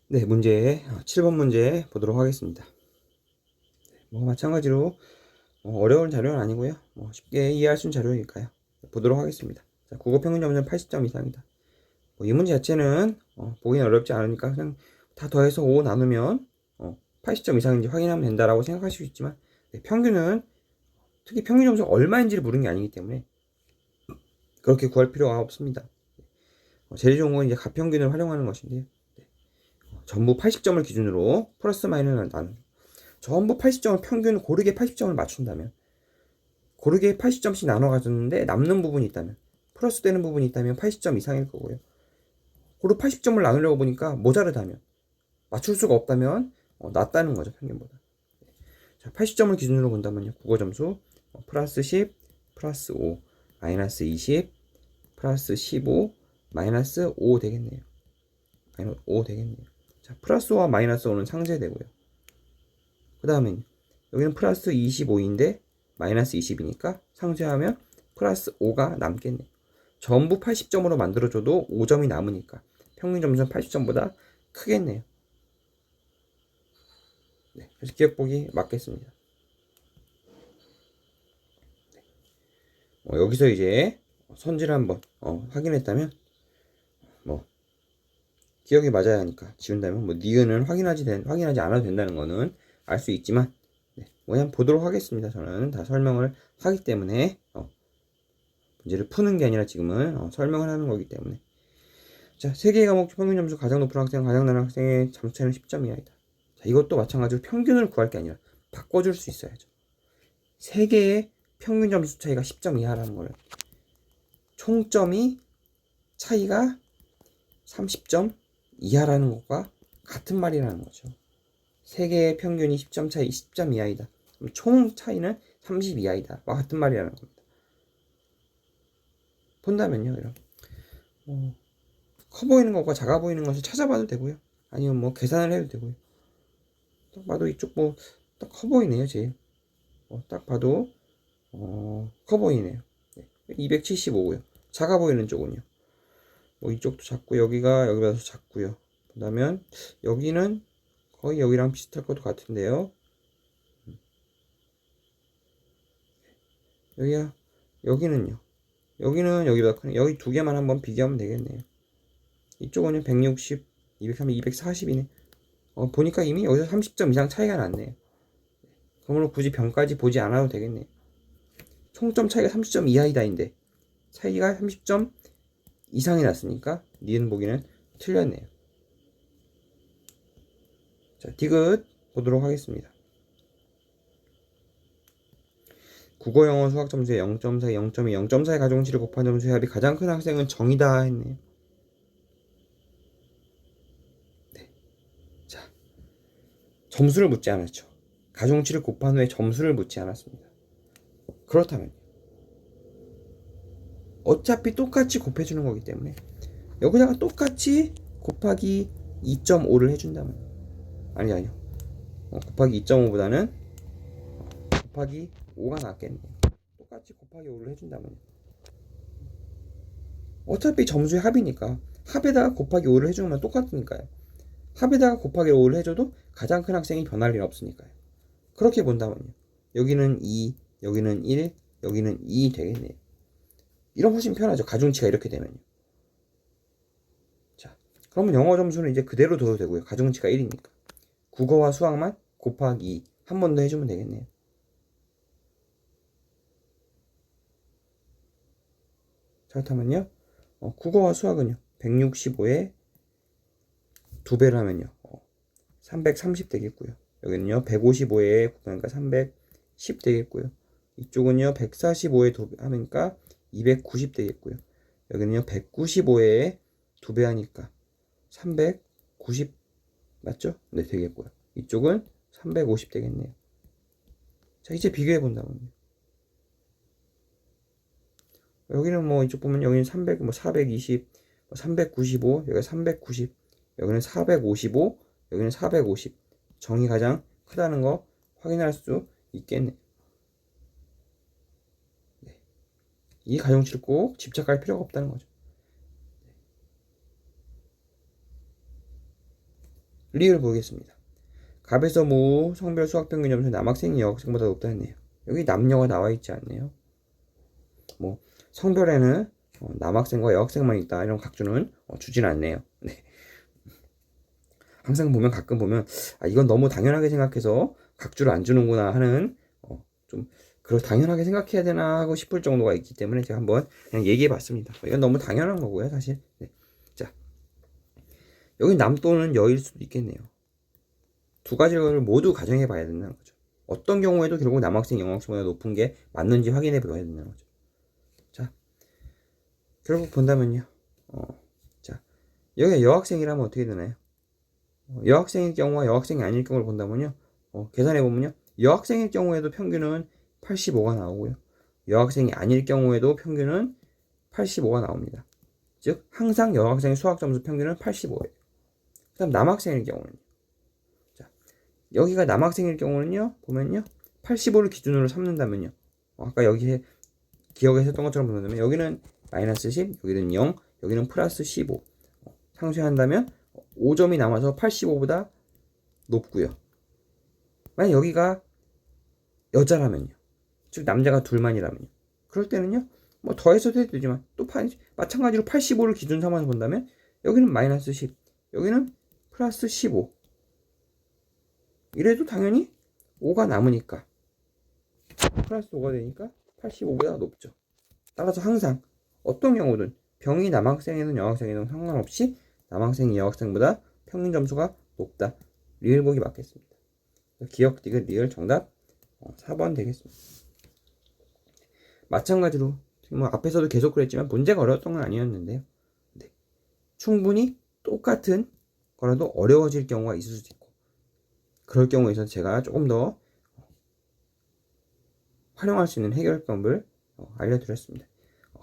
네, 문제 7번 문제 보도록 하겠습니다. 뭐 마찬가지로 어려운 자료는 아니고요. 쉽게 이해할 수 있는 자료니까요. 보도록 하겠습니다. 자, 국어 평균 점수는 80점 이상이다. 이 문제 자체는 보기는 어렵지 않으니까 그냥 다 더해서 5 나누면 80점 이상인지 확인하면 된다라고 생각하실 수 있지만, 네, 평균은 특히 평균 점수가 얼마인지를 물은 게 아니기 때문에 그렇게 구할 필요가 없습니다. 제일 좋은 건 이제 가평균을 활용하는 것인데요. 네. 전부 80점을 기준으로 플러스 마이너스 나누. 전부 80점을 평균 고르게 80점을 맞춘다면, 고르게 80점씩 나눠 가졌는데 남는 부분이 있다면, 플러스 되는 부분이 있다면 80점 이상일 거고요. 고르 80점을 나누려고 보니까 모자르다면, 맞출 수가 없다면 낮다는 거죠, 평균보다. 자, 80점을 기준으로 본다면요, 국어 점수 플러스 10, 플러스 5, 마이너스 20, 플러스 15, 마이너스 5 되겠네요. 마이너스 5 되겠네요. 자, 플러스 5와 마이너스 5는 상쇄되고요. 그 다음에 여기는 플러스 25인데 마이너스 20이니까 상쇄하면 플러스 5가 남겠네요. 전부 80점으로 만들어줘도 5점이 남으니까 평균 점수는 80점보다 크겠네요. 네, 그래서 기억보기 맞겠습니다. 여기서 이제 선지를 한번 확인했다면, 기억이 맞아야 하니까 지운다면 니은은 확인하지 않아도 된다는 거는 알 수 있지만, 네, 그냥 보도록 하겠습니다. 저는 다 설명을 하기 때문에 문제를 푸는 게 아니라 지금은 설명을 하는 거기 때문에. 자, 3개의 과목 평균 점수 가장 높은 학생, 가장 낮은 학생의 점수 차이는 10점 이하이다. 자, 이것도 마찬가지로 평균을 구할 게 아니라 바꿔줄 수 있어야죠. 3개의 평균 점수 차이가 10점 이하라는 거는 총점이 차이가 30점 이하라는 것과 같은 말이라는 거죠. 3개의 평균이 10점 차이, 10점 이하이다. 그럼 총 차이는 30 이하이다. 와 같은 말이라는 겁니다. 본다면요, 이런 커 보이는 것과 작아 보이는 것을 찾아봐도 되고요. 아니면 계산을 해도 되고요. 딱 봐도 이쪽 딱 커 보이네요, 제일. 딱 봐도 커 보이네요. 네. 275고요. 작아 보이는 쪽은요. 이쪽도 작고 여기가 여기보다 더 작고요. 그다음에 여기는 거의 여기랑 비슷할 것도 같은데요. 여기는요. 여기는 여기보다 크네. 여기 두 개만 한번 비교하면 되겠네요. 이쪽은 160, 230, 240이네. 보니까 이미 여기서 30점 이상 차이가 났네요. 그러므로 굳이 변까지 보지 않아도 되겠네요. 총점 차이가 30점 이하이다인데 차이가 30점 이상이 났으니까 니은 보기는 틀렸네요. 자, 디귿 보도록 하겠습니다. 국어, 영어, 수학 점수의 0.4, 0.2, 0.4의 가중치를 곱한 점수의 합이 가장 큰 학생은 정이다 했네요. 네. 자, 점수를 묻지 않았죠. 가중치를 곱한 후에 점수를 묻지 않았습니다. 그렇다면 어차피 똑같이 곱해주는 거기 때문에 여기다가 똑같이 곱하기 2.5를 해준다면, 아니요, 곱하기 2.5보다는 곱하기 5가 낫겠네요. 똑같이 곱하기 5를 해준다면 어차피 점수의 합이니까 합에다가 곱하기 5를 해주면 똑같으니까요. 합에다가 곱하기 5를 해줘도 가장 큰 학생이 변할 일 없으니까요. 그렇게 본다면요, 여기는 2, 여기는 1, 여기는 2 되겠네요. 이런 훨씬 편하죠. 가중치가 이렇게 되면요. 자, 그러면 영어 점수는 이제 그대로 둬도 되고요. 가중치가 1이니까 국어와 수학만 곱하기 2 한 번 더 해주면 되겠네요. 그렇다면요, 국어와 수학은요 165에 2배를 하면요 330 되겠고요. 여기는요 155에 곱하니까 310 되겠고요. 이쪽은요 145에 2배 하니까 290 되겠고요. 여기는요 195에 2배 하니까 390 맞죠? 네, 되겠고요. 이쪽은 350 되겠네요. 자, 이제 비교해 본다면요, 여기는 이쪽 보면 여기는 300, 420, 395, 여기가 390, 여기는 455, 여기는 450. 정이 가장 크다는 거 확인할 수 있겠네. 네. 이 가중치를 꼭 집착할 필요가 없다는 거죠. 리을 보겠습니다. 갑에서 모 성별 수학평균 점수 남학생이 여학생보다 높다 했네요. 여기 남녀가 나와 있지 않네요. 뭐 성별에는 남학생과 여학생만 있다 이런 각주는 주진 않네요. 네. 항상 보면 가끔 보면 이건 너무 당연하게 생각해서 각주를 안 주는구나 하는 좀 그걸 당연하게 생각해야 되나 하고 싶을 정도가 있기 때문에 제가 한번 그냥 얘기해 봤습니다. 이건 너무 당연한 거고요 사실. 네. 자, 여기 남 또는 여일 수도 있겠네요. 두 가지를 모두 가정해 봐야 된다는 거죠. 어떤 경우에도 결국 남학생 여학생보다 높은 게 맞는지 확인해 봐야 된다는 거죠. 자, 결국 본다면요. 자, 여기 여학생이라면 어떻게 되나요? 여학생일 경우와 여학생이 아닐 경우를 본다면요. 계산해 보면요. 여학생일 경우에도 평균은 85가 나오고요. 여학생이 아닐 경우에도 평균은 85가 나옵니다. 즉 항상 여학생의 수학 점수 평균은 85예요. 그다음 남학생일 경우는 자, 여기가 남학생일 경우는요. 보면요. 85를 기준으로 삼는다면요. 아까 여기에 기억에 했던 것처럼 보면 여기는 마이너스 10, 여기는 0, 여기는 플러스 15 상쇄한다면 5점이 남아서 85보다 높고요. 만약 여기가 여자라면요. 즉 남자가 둘만이라면요. 그럴 때는요. 뭐 더해서도 해도 되지만 또 마찬가지로 85를 기준 삼아서 본다면 여기는 마이너스 10, 여기는 플러스 15 이래도 당연히 5가 남으니까 플러스 5가 되니까 85보다 높죠. 따라서 항상 어떤 경우든 병이 남학생이든 여학생이든 상관없이 남학생이 여학생보다 평균 점수가 높다. 리을 보기 맞겠습니다. 기억, 디귿, 리을 정답 4번 되겠습니다. 마찬가지로 뭐 앞에서도 계속 그랬지만 문제가 어려웠던 건 아니었는데요. 네. 충분히 똑같은 거라도 어려워질 경우가 있을 수도 있고 그럴 경우에서 제가 조금 더 활용할 수 있는 해결법을 알려드렸습니다.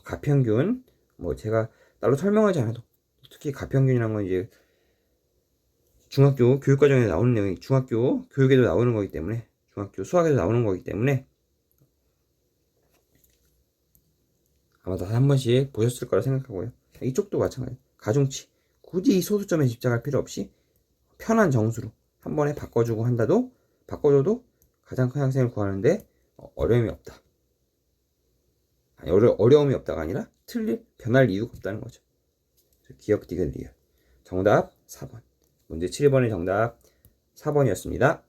가평균 뭐 제가 따로 설명하지 않아도 특히 가평균이라는 건 이제 중학교 교육과정에 나오는 내용이 중학교 교육에도 나오는 거기 때문에 중학교 수학에도 나오는 거기 때문에 아마 다 한 번씩 보셨을 거라 생각하고요. 이쪽도 마찬가지. 가중치 굳이 이 소수점에 집착할 필요 없이 편한 정수로 한 번에 바꿔주고 한다도 바꿔줘도 가장 큰 학생을 구하는데 어려움이 없다. 아니, 어려움이 없다가 아니라 변할 이유가 없다는 거죠. 기억 디귿 리을 정답 4번. 문제 7번의 정답 4번이었습니다.